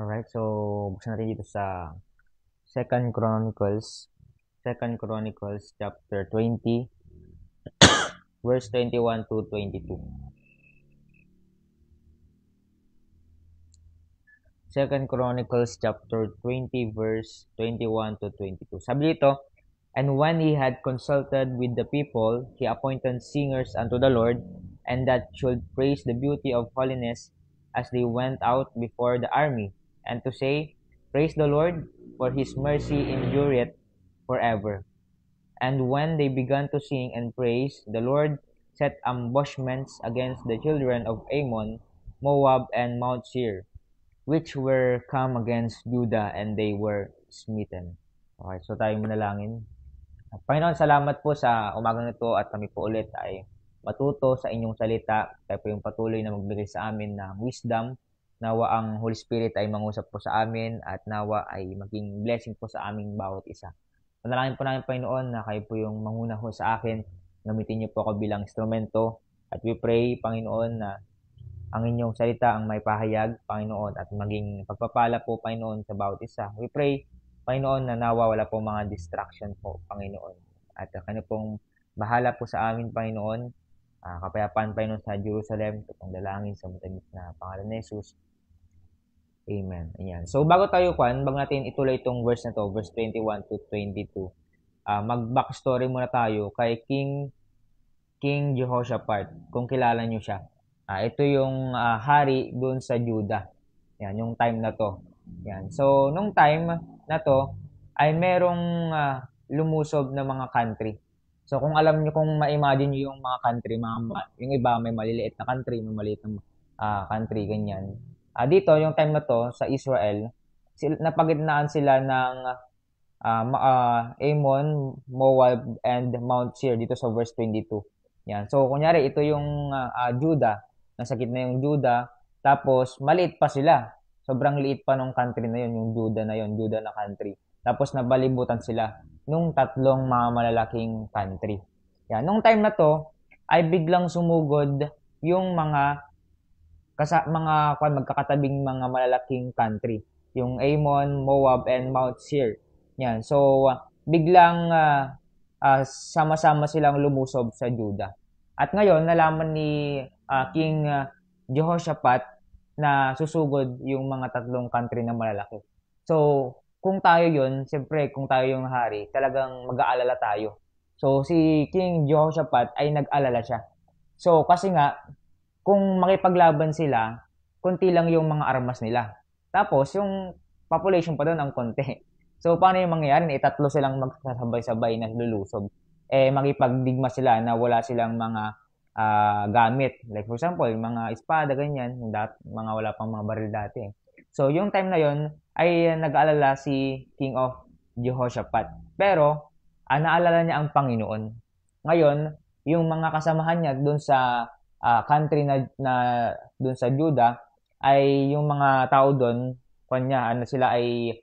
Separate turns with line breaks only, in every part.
Alright, so buksan natin dito sa Second Chronicles, Second Chronicles chapter 20, verse 21 to 22. Second Chronicles chapter 20, verse 21 to 22. Sabi dito, "And when he had consulted with the people, he appointed singers unto the Lord, and that should praise the beauty of holiness as they went out before the army, and to say, Praise the Lord, for his mercy endureth forever. And when they began to sing and praise, the Lord set ambushments against the children of Ammon, Moab, and Mount Seir, which were come against Judah, and they were smitten." Okay, so tayo manalangin. Panginoon, salamat po sa umagang ito at kami po ulit ay matuto sa inyong salita. Tayo po yung patuloy na magbigay sa amin ng wisdom. Nawa ang Holy Spirit ay mangusap po sa amin at nawa ay maging blessing po sa aming bawat isa. Panalangin po namin, Panginoon, na kayo po yung manguna ho sa akin. Gamitin niyo po ako bilang instrumento. At we pray, Panginoon, na ang inyong salita ang may pahayag, Panginoon, at maging pagpapala po, Panginoon, sa bawat isa. We pray, Panginoon, na nawa wala pong mga distraction po, Panginoon. At kayo pong bahala po sa amin, Panginoon. Kapayapaan, Panginoon, sa Jerusalem. Ito pong dalangin sa matamis na pangalan ni Jesus. Amen. Ayan. So, bago natin ituloy itong verse na to, verse 21 to 22, mag-backstory muna tayo kay King Jehoshaphat, kung kilala nyo siya. Ito yung hari doon sa Judah. Yan, yung time na to. Yan. So, nung time na to, ay merong lumusob na mga country. So, kung alam nyo, kung ma-imagine nyo yung mga country, yung iba may maliliit na country, may maliit na country, ganyan. Dito, yung time na to, sa Israel, napagitnaan sila ng Ammon, Moab, and Mount Seir dito sa verse 22. Yan. So, kunyari, ito yung Judah. Nasa gitna yung Judah. Tapos, maliit pa sila. Sobrang liit pa nung country na yun, Judah na country. Tapos, nabalibutan sila nung tatlong mga malalaking country. Yan. Nung time na to, ay biglang sumugod yung mga magkakatabing mga malalaking country. Yung Ammon, Moab, and Mount Seir. Yan. So, biglang sama-sama silang lumusob sa Judah. At ngayon, nalaman ni King Jehoshaphat na susugod yung mga tatlong country na malalaki. So, kung tayo yun, siyempre, kung tayo yung hari, talagang mag-aalala tayo. So, si King Jehoshaphat ay nag-alala siya. So, kasi nga, kung makipaglaban sila, konti lang yung mga armas nila. Tapos, yung population pa doon ang konti. So, paano yung mangyayari? Tatlo silang magsasabay-sabay na lulusob. Makipagdigma sila na wala silang mga gamit. Like for example, mga espada, ganyan, mga wala pang mga baril dati. So, yung time na yon ay nag-aalala si King of Jehoshaphat. Pero, naalala niya ang Panginoon. Ngayon, yung mga kasamahan niya doon sa country na doon sa Judah, ay yung mga tao doon, sila ay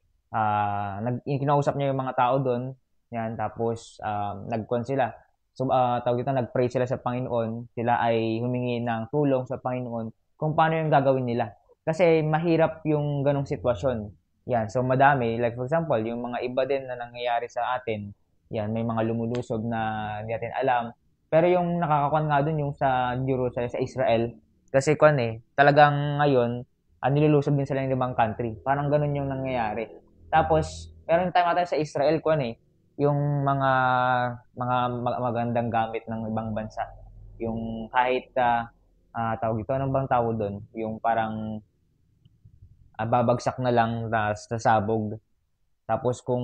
kinausap niya yung mga tao doon. Yan, tapos sila. So, tawag dito, nag-pray sila sa Panginoon. Sila ay humingi ng tulong sa Panginoon kung paano yung gagawin nila. Kasi mahirap yung ganong sitwasyon. Yan, so madami. Like for example, yung mga iba din na nangyayari sa atin. Yan, may mga lumulusob na hindi natin alam. Pero yung nakakakuan nga dun yung sa Jerusalem, sa Israel. Kasi talagang ngayon, nilulusob din sila ng ibang country. Parang ganun yung nangyayari. Tapos, meron time natin sa Israel, yung magandang gamit ng ibang bansa. Yung kahit, tawag ito, anong bang tawag doon? Yung parang babagsak na lang sa sabog. Tapos kung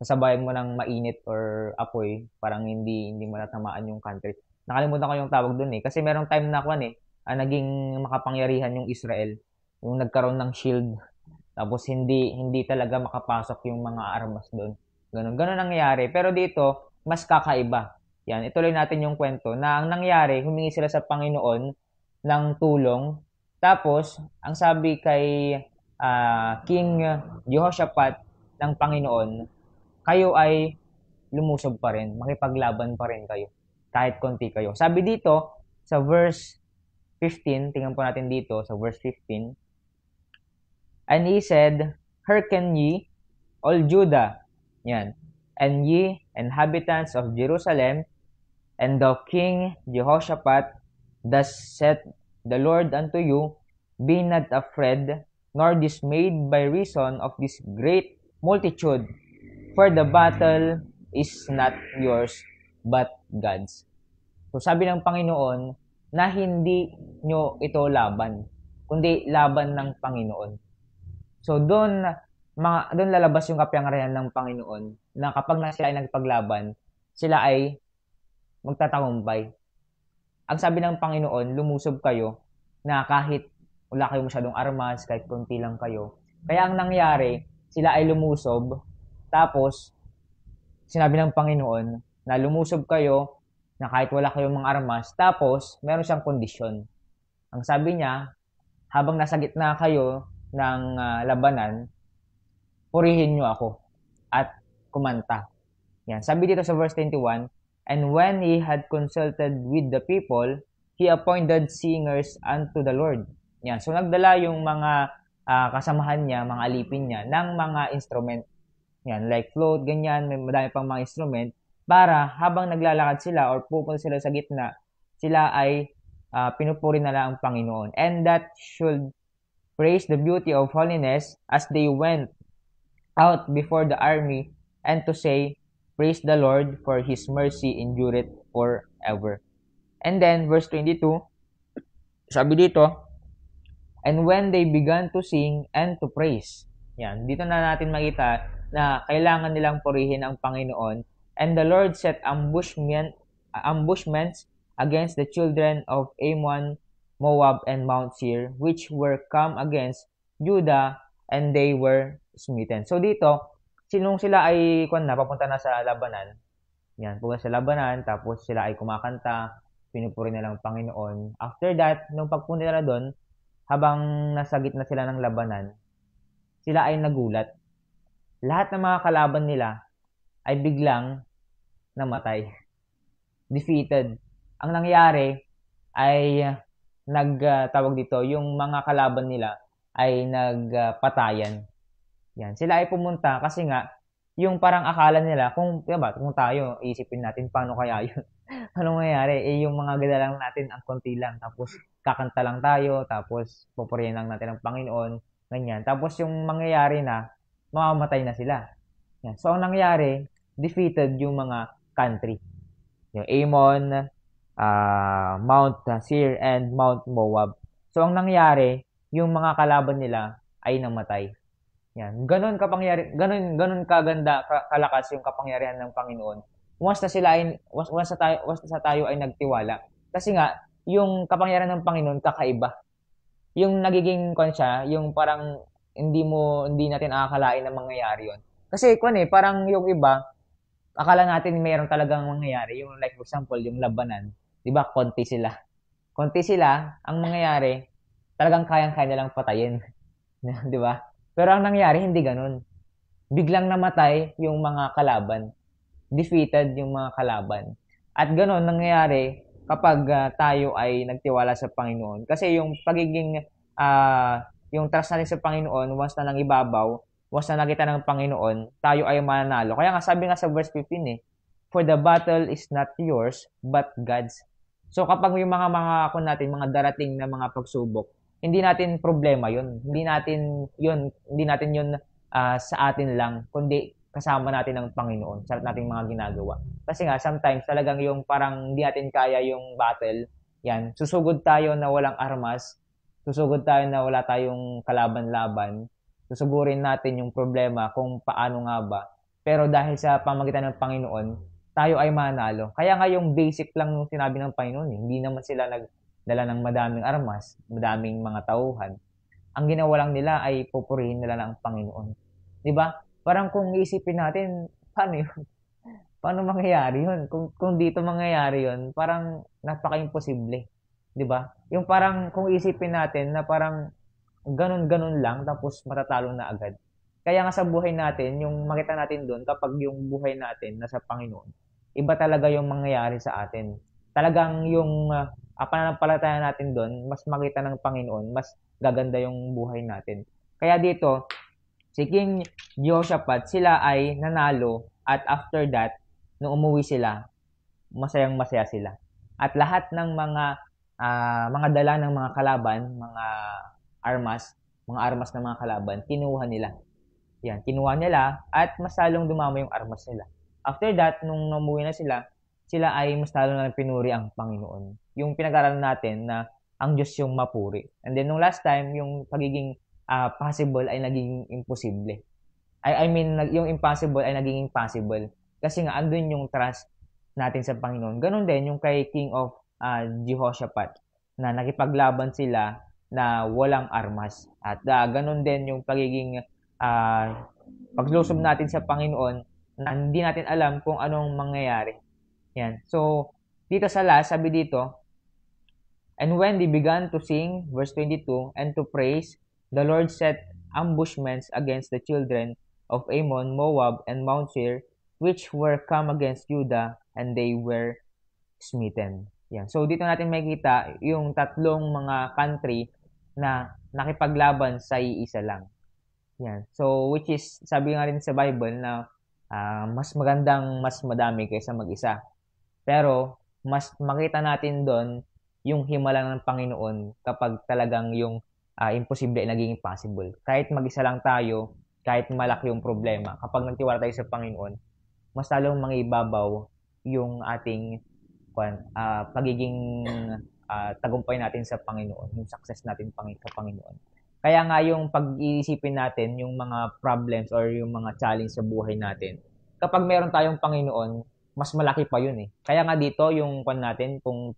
sasabayan mo ng mainit or apoy, parang hindi mo natamaan yung country. Nakalimutan ko yung tawag doon eh. Kasi merong time na naging makapangyarihan yung Israel. Yung nagkaroon ng shield. Tapos hindi talaga makapasok yung mga armas doon. Ganun nangyayari. Pero dito, mas kakaiba. Yan, ituloy natin yung kwento na ang nangyari, humingi sila sa Panginoon ng tulong. Tapos, ang sabi kay King Jehoshaphat ng Panginoon, kayo ay lumusob pa rin, makipaglaban pa rin kayo, kahit konti kayo. Sabi dito, sa verse 15, tingnan po natin dito, sa verse 15, And he said, Hearken ye, all Judah, yan, and ye, inhabitants of Jerusalem, and thou King Jehoshaphat, thus saith the Lord unto you, Be not afraid, nor dismayed by reason of this great multitude, for the battle is not yours, but God's. So sabi ng Panginoon na hindi nyo ito laban, kundi laban ng Panginoon. So doon lalabas yung kapangyarihan ng Panginoon na kapag sila ay nagpaglaban, sila ay magtatagumpay. Ang sabi ng Panginoon, lumusob kayo na kahit wala kayong masyadong armas, kahit konti lang kayo. Kaya ang nangyari, sila ay lumusob, tapos sinabi ng Panginoon na lumusob kayo na kahit wala kayong mga armas, tapos meron siyang kondisyon. Ang sabi niya, habang nasa gitna kayo ng labanan, purihin nyo ako at kumanta. Yan. Sabi dito sa verse 21, And when he had consulted with the people, he appointed singers unto the Lord. Yan. So nagdala yung mga kasamahan niya, mga alipin niya, ng mga instrument. Yan, like flute, ganyan, may madami pang mga instrument para habang naglalakad sila or pupunta sila sa gitna, sila ay pinupuri nila ang Panginoon. And that should praise the beauty of holiness as they went out before the army, and to say, Praise the Lord, for His mercy endureth forever. And then, verse 22, sabi dito, And when they began to sing and to praise. Yan, dito na natin makita na kailangan nilang purihin ang Panginoon. And the Lord set ambushments against the children of Ammon, Moab, and Mount Seir, which were come against Judah, and they were smitten. So dito, sinong sila ay papunta na sa labanan. Yan, pupunta sa labanan, tapos sila ay kumakanta, pinupuri nila ang Panginoon. After that, nung pagpunta nila doon, habang nasa gitna sila ng labanan, sila ay nagulat. Lahat ng mga kalaban nila ay biglang namatay. Defeated. Ang nangyari ay nagtawag dito, yung mga kalaban nila ay nagpatayan. Yan. Sila ay pumunta kasi nga, yung parang akala nila, kung tayo, isipin natin, paano kaya yun? Anong nangyayari? Yung mga ganda lang natin, ang konti lang. Tapos, kakanta lang tayo. Tapos, pupurihin lang natin ang Panginoon. Ganyan. Tapos, yung mangyayari na, mamamatay na sila. Yan. So, ang nangyari, defeated yung mga country. Yung Ammon, Mount Seir, and Mount Moab. So, ang nangyari, yung mga kalaban nila ay namatay. Yan. Ganun kaganda, kalakas yung kapangyarihan ng Panginoon. Once na tayo ay nagtiwala. Kasi nga, yung kapangyarihan ng Panginoon kakaiba. Yung nagiging siya, yung parang hindi natin akalain na mangyayari yun. Kasi parang yung iba, akala natin mayroon talagang mangyayari. Yung like for example, yung labanan, 'di ba? Konti sila, ang mangyayari, talagang kayang-kaya nilang patayin. 'Di ba? Pero ang nangyari, hindi ganun. Biglang namatay yung mga kalaban. Defeated yung mga kalaban. At ganun nangyayari kapag tayo ay nagtiwala sa Panginoon. Kasi yung pagiging, yung trust natin sa Panginoon, once na nang ibabaw, once na nakita ng Panginoon, tayo ay mananalo. Kaya nga sabi nga sa verse 15 For the battle is not yours, but God's. So kapag yung mga mga darating na mga pagsubok, hindi natin problema yun. Hindi natin yun sa atin lang, kundi kasama natin ang Panginoon sa nating mga ginagawa. Kasi nga, sometimes talagang yung parang hindi natin kaya yung battle, yan, susugod tayo na walang armas, susugod tayo na wala tayong kalaban-laban, susugurin natin yung problema kung paano nga ba. Pero dahil sa pamagitan ng Panginoon, tayo ay manalo. Kaya nga yung basic lang yung sinabi ng Panginoon, hindi naman sila dala ng madaming armas, madaming mga tauhan. Ang ginawa lang nila ay pupurihin nila ng Panginoon. 'Di ba? Parang kung isipin natin, paano 'yun? Paano mangyayari 'yun? Kung dito mangyayari 'yun, parang napaka-imposible. 'Di ba? Yung parang kung isipin natin na parang ganun-ganun lang tapos matatalo na agad. Kaya nga sa buhay natin, yung makita natin doon kapag yung buhay natin nasa Panginoon, iba talaga yung mangyayari sa atin. Talagang yung pananampalataya natin doon, mas makita ng Panginoon, mas gaganda yung buhay natin. Kaya dito, si King Jehoshaphat, sila ay nanalo at after that, nung umuwi sila, masayang-masaya sila. At lahat ng mga dala ng mga kalaban, armas, mga armas ng mga kalaban, kinuha nila. Yan, kinuha nila at mas lalong dumami yung armas nila. After that, nung namuwi na sila, sila ay mas lalo na pinuri ang Panginoon. Yung pinag-aralan natin na ang Diyos yung mapuri. And then nung last time, yung pagiging possible ay naging imposible. I mean, yung impossible ay naging possible. Kasi nga, andun yung trust natin sa Panginoon. Ganon din yung kay King of Jehoshaphat na nakipaglaban sila na walang armas. At ganon din yung pagiging paglusob natin sa Panginoon na hindi natin alam kung anong mangyayari. Yan. So, dito sa last, sabi dito, and when they began to sing, verse 22, and to praise, the Lord set ambushments against the children of Ammon, Moab, and Mount Seir, which were come against Judah, and they were smitten. Yan. So, dito natin makikita yung tatlong mga country na nakipaglaban sa iisa lang. Yan. So, which is, sabi nga rin sa Bible na mas magandang mas madami kaysa mag-isa. Pero, mas makita natin doon yung himala ng Panginoon kapag talagang yung imposible ay naging possible. Kahit mag-isa lang tayo, kahit malaki yung problema, kapag nagtiwala tayo sa Panginoon, mas lalong mangibabaw yung ating pagiging tagumpay natin sa Panginoon, yung success natin sa Panginoon. Kaya nga yung pag-iisipin natin yung mga problems or yung mga challenge sa buhay natin, kapag meron tayong Panginoon, mas malaki pa yun eh. Kaya nga dito yung natin, kung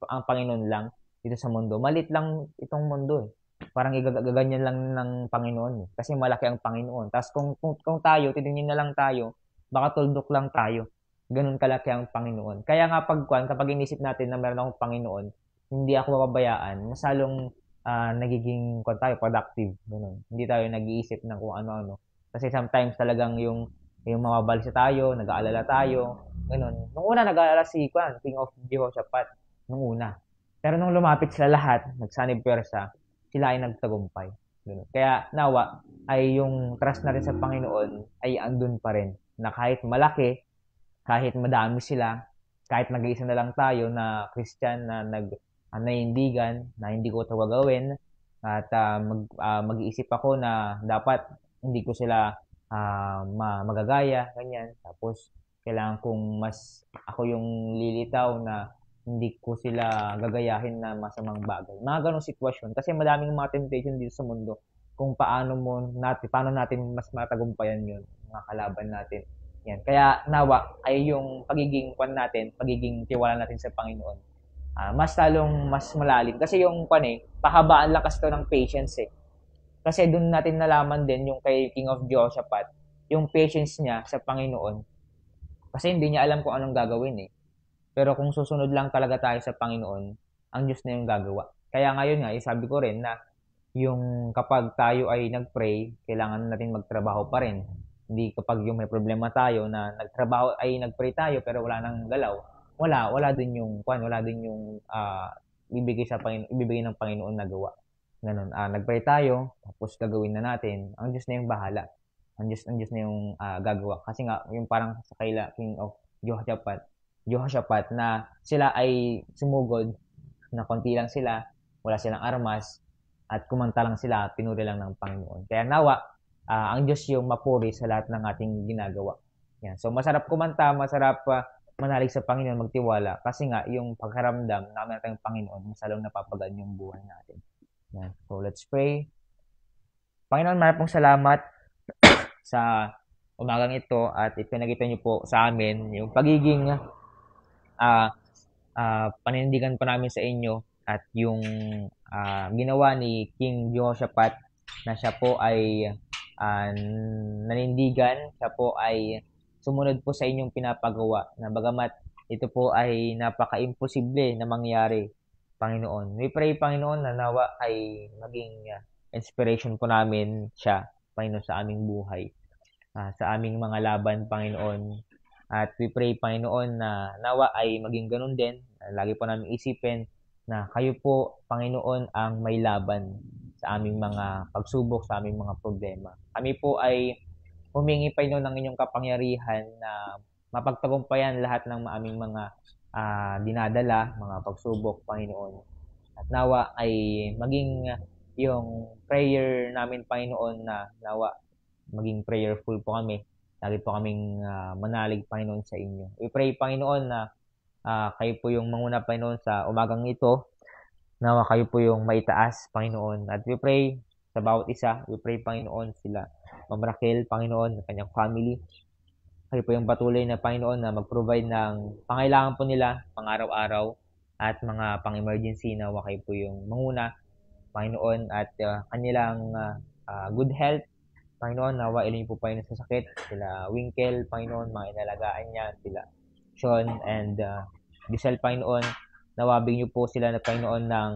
ang Panginoon lang dito sa mundo, malit lang itong mundo eh. Parang igaganyan lang ng Panginoon eh. Kasi malaki ang Panginoon. Tapos kung tayo, titingin na lang tayo, baka tuldok lang tayo. Ganun kalaki ang Panginoon. Kaya nga kapag inisip natin na meron akong Panginoon, hindi ako mapabayaan, masalong nagiging productive. Ganun. Hindi tayo nag-iisip ng kung ano-ano. Kasi sometimes talagang yung mababalisa tayo, nag-aalala tayo, ganun. Nung una, nag-aalala si King of Jehoshaphat, nung una. Pero nung lumapit sila lahat, nagsanib pwersa, sila ay nagtagumpay. Ganun. Kaya nawa, ay yung trust natin sa Panginoon ay andun pa rin. Na kahit malaki, kahit madami sila, kahit nag-iisa na lang tayo na Christian na naiindigan, na hindi ko ito gagawin, at mag-iisip ako na dapat hindi ko sila magagaya, ganyan. Tapos, kailangan kong mas ako yung lilitaw na hindi ko sila gagayahin na masamang bagay. Mga ganong sitwasyon. Kasi madaming mga temptation dito sa mundo kung paano natin mas matagumpayan yun, mga kalaban natin. Yan. Kaya nawa ay yung pagiging tiwala natin sa Panginoon. Mas talong mas malalim. Kasi yung pahabaan lang kasi ng patience eh. Kasi doon natin nalaman din yung kay King of Jehoshaphat, yung patience niya sa Panginoon. Kasi hindi niya alam kung anong gagawin eh. Pero kung susunod lang talaga tayo sa Panginoon, ang Diyos na yung gagawa. Kaya ngayon nga, sabi ko rin na yung kapag tayo ay nag-pray, kailangan natin magtrabaho pa rin. Hindi kapag yung may problema tayo na nag-pray tayo pero wala nang galaw, wala din yung ibibigay ng Panginoon na gawa. Ganun. Nag-pray tayo, tapos gagawin na natin. Ang Diyos na yung bahala. Ang Diyos na yung gagawa. Kasi nga, yung parang sa King of Jehoshaphat na sila ay sumugod, na konti lang sila, wala silang armas, at kumanta lang sila, pinuri lang ng Panginoon. Kaya nawa, ang Diyos yung mapuri sa lahat ng ating ginagawa. Yan. So, masarap kumanta, masarap manalig sa Panginoon, magtiwala. Kasi nga, yung pagkaramdam na kami natin ng Panginoon, masalong napapagaan yung buhay natin. Yan. So, let's pray. Panginoon, marami pong salamat sa umagang ito at ipinakita niyo po sa amin yung pagiging panindigan po namin sa inyo at yung ginawa ni King Jehoshaphat na siya po ay nanindigan, siya po ay sumunod po sa inyong pinapagawa na bagamat ito po ay napaka-imposible na mangyari, Panginoon. We pray, Panginoon, na nawa ay maging inspiration po namin siya, Panginoon, sa aming buhay, sa aming mga laban, Panginoon. At we pray, Panginoon, na nawa ay maging ganun din. Lagi po namin isipin na kayo po, Panginoon, ang may laban sa aming mga pagsubok, sa aming mga problema. Kami po ay humingi, Panginoon, ng inyong kapangyarihan na mapagtagumpayan lahat ng aming mga dinadala, mga pagsubok, Panginoon. At nawa ay maging yung prayer namin, Panginoon, na nawa maging prayerful po kami. Lagi po kaming manalig, Panginoon, sa inyo. We pray, Panginoon, na kayo po yung manguna, Panginoon, sa umagang ito. Nawa kayo po yung maitaas, Panginoon. At we pray sa bawat isa. We pray, Panginoon, sila Ma'am Raquel, Panginoon, kanyang family. Kayo po yung patuloy na, Panginoon, na mag-provide ng pangailangan po nila pang araw-araw at mga pang-emergency. Nawa kayo po yung manguna, Panginoon, at kanilang good health. Panginoon, nawa ilin po Panginoon sa sakit. Sila Winkle, Panginoon, mga inalagaan niya. Sila Sean and Giselle, Panginoon. Nawabing niyo po sila na, Panginoon, ng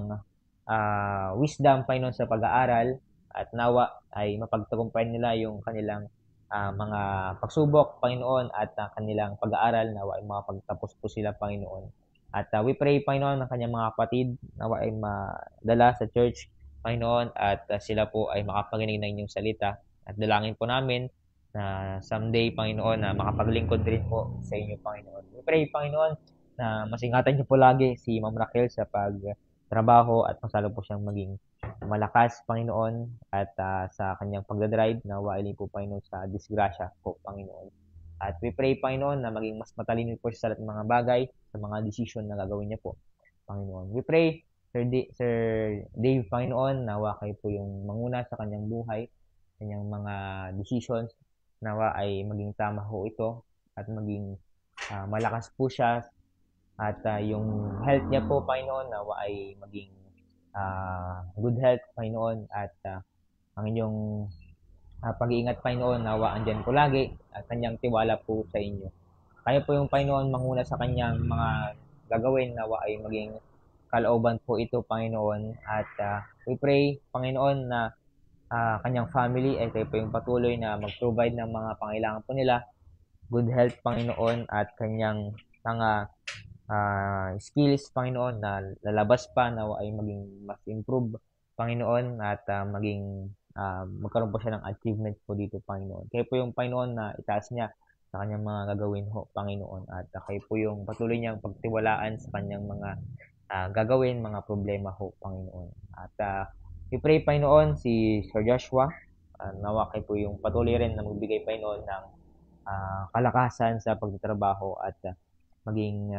wisdom, Panginoon, sa pag-aaral. At nawa ay mapagtagumpayan nila yung kanilang mga pagsubok, Panginoon, at kanilang pag-aaral. Nawa ay makapagtapos po sila, Panginoon. At we pray, Panginoon, ng kanyang mga kapatid. Nawa ay madala sa church, Panginoon, at sila po ay makapaginig ng inyong salita. At dalangin po namin na someday, Panginoon, na makapaglingkod rin po sa inyo, Panginoon. We pray, Panginoon, na masingatan niyo po lagi si Ma'am Raquel sa pagtrabaho at masalo po siyang maging malakas, Panginoon, at sa kanyang pagdadrive na wailin po, Panginoon, sa disgrasya po, Panginoon. At we pray, Panginoon, na maging mas matalino po siya sa lahat ng mga bagay, sa mga decision na gagawin niya po, Panginoon. We pray, Sir Dave, Panginoon, nawa kayo po yung manguna sa kanyang buhay, kanyang mga decisions, nawa ay maging tama ho ito at maging malakas po siya at yung health niya po, Panginoon, nawa ay maging good health, Panginoon, at ang inyong pag-iingat, Panginoon, nawa andyan po lagi at kanyang tiwala po sa inyo. Kaya po yung, Panginoon, manguna sa kanyang mga gagawin, nawa ay maging kalooban po ito, Panginoon, at we pray, Panginoon, na kanyang family ay kayo po yung patuloy na mag-provide ng mga pangailangan po nila, good health, Panginoon, at kanyang mga skills, Panginoon, na lalabas pa na ay maging mas improve, Panginoon, at maging magkaroon po siya ng achievement po dito, Panginoon. Kayo po yung, Panginoon, na itaas niya sa kanyang mga gagawin ho, Panginoon, at kayo po yung patuloy niyang pagtiwalaan sa kanyang mga gagawin, mga problema ho, Panginoon. At we pray, Panginoon, si Sir Joshua, nawa kayo po yung patuloy rin na magbigay, Panginoon, ng kalakasan sa pagtatrabaho at maging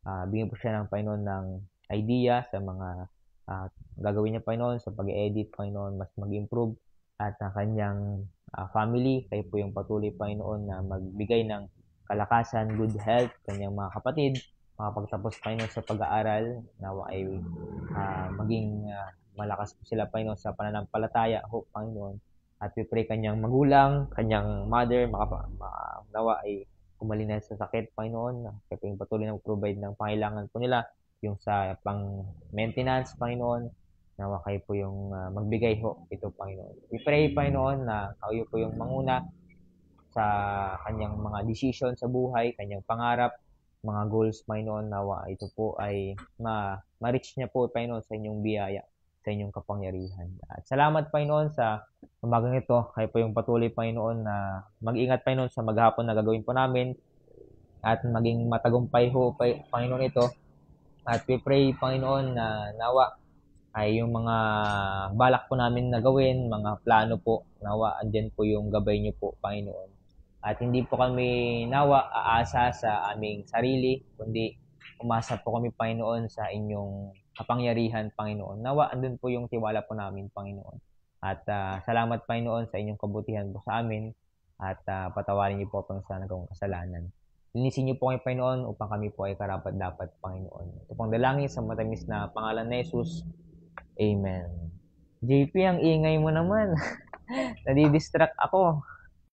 bigyan po siya ng, Panginoon, ng idea sa mga gagawin niya, Panginoon, sa pag-edit, Panginoon, mas mag-improve at kanyang family. Kayo po yung patuloy, Panginoon, na magbigay ng kalakasan, good health, kanyang mga kapatid, makapagtapos, Panginoon, sa pag-aaral, nawa ay maging malakas po sila, Panginoon, sa pananampalataya, hope, Panginoon. At we pray kanyang magulang, kanyang mother, nawa ay kumalina sa sakit, Panginoon. Kaya po yung patuloy na provide ng pangailangan po nila, yung sa pang-maintenance, Panginoon. Nawa kayo po yung magbigay ho ito, Panginoon. We pray, Panginoon, na kayo po yung manguna sa kanyang mga decision sa buhay, kanyang pangarap, mga goals, Panginoon. Nawa ito po ay ma-reach niya po, Panginoon, sa inyong biyaya, sa inyong kapangyarihan. At salamat, Panginoon, sa umagang ito. Kayo po yung patuloy, Panginoon, na mag-ingat, Panginoon, sa maghapon na gagawin po namin at maging matagumpay ho, Panginoon, ito. At we pray, Panginoon, na nawa ay yung mga balak po namin na gawin, mga plano po, nawa andyan po yung gabay niyo po, Panginoon. At hindi po kami nawa aasa sa aming sarili, kundi umasa po kami, Panginoon, sa inyong kapangyarihan, Panginoon. Nawa andun po yung tiwala po namin, Panginoon. At salamat, Panginoon, sa inyong kabutihan po sa amin at patawarin niyo po kung sa nagawang kasalanan. Linisin niyo po kami, Panginoon, upang kami po ay karapat-dapat, Panginoon. Ito pong dalangin sa matamis na pangalan ni Jesus. Amen. JP, ang ingay mo naman. Nadidistract ako.